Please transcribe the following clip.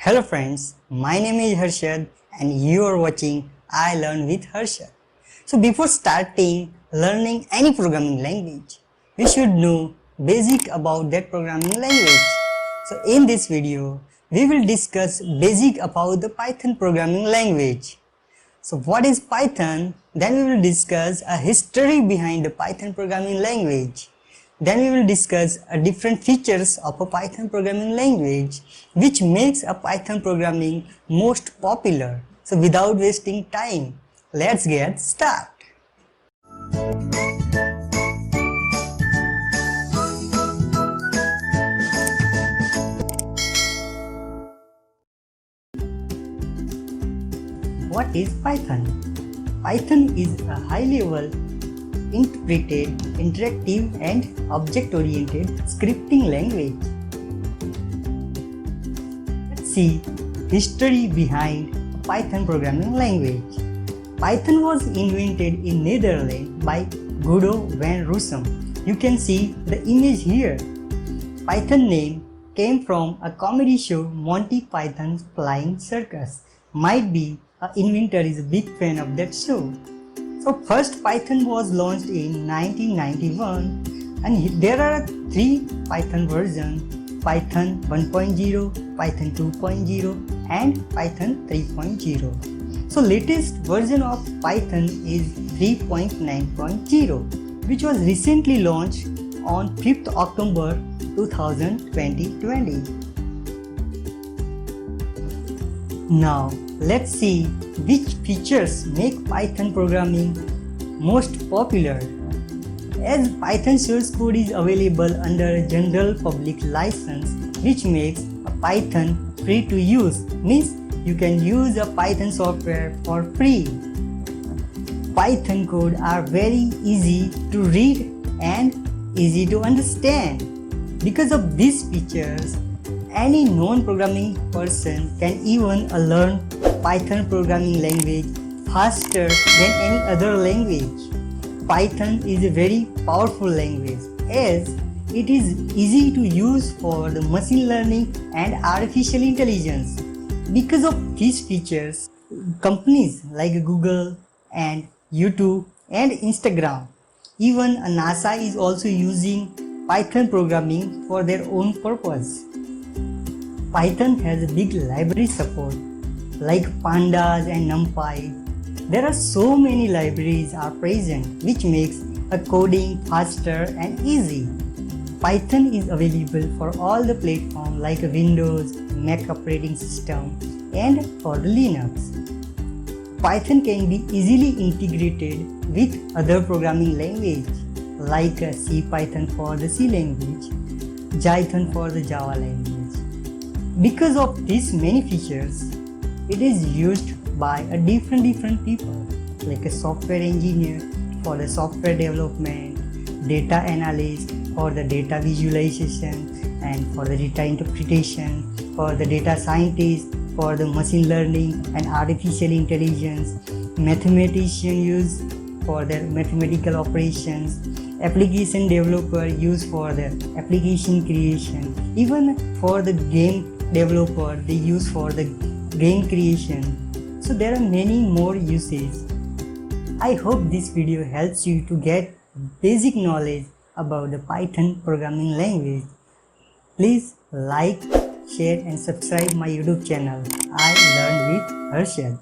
Hello friends, my name is Harshad and you are watching I Learn with Harshad. So before starting learning any programming language, we should know basic about that programming language. So in this video, we will discuss basic about the Python programming language. So what is Python? Then we will discuss a history behind the Python programming language. Then we will discuss different features of a Python programming language which makes a Python programming most popular. So without wasting time, let's get started. What is Python? Python is a high-level, interpreted, interactive and object-oriented scripting language. Let's see history behind Python programming language. Python was invented in Netherlands by Guido van Rossum. You can see the image here. Python name came from a comedy show Monty Python's Flying Circus. Might be an inventor is a big fan of that show. So first Python was launched in 1991 and there are three Python versions: Python 1.0, Python 2.0 and Python 3.0. So latest version of Python is 3.9.0 which was recently launched on 5th October 2020. Now let's see which features make Python programming most popular. As Python source code is available under general public license, which makes a Python free to use, means you can use a Python software for free. Python code are very easy to read and easy to understand. Because of these features, any non-programming person can even learn Python programming language faster than any other language. Python is a very powerful language as it is easy to use for the machine learning and artificial intelligence. Because of these features, companies like Google and YouTube and Instagram, even NASA is also using Python programming for their own purpose. Python has a big library support like pandas and numpy. There are so many libraries are present which makes a coding faster and easy. Python is available for all the platforms like Windows, Mac operating system and for the Linux. Python can be easily integrated with other programming language like C Python for the C language, Python for the Java language. Because of these many features, it is used by a different people like a software engineer for the software development, data analyst for the data visualization and for the data interpretation, for the data scientist for the machine learning and artificial intelligence, mathematician use for their mathematical operations, application developer use for the application creation, even for the game developer they use for the game creation. So there are many more uses. I hope this video helps you to get basic knowledge about the Python programming language. Please like, share and subscribe my YouTube channel I Learn with Harshad.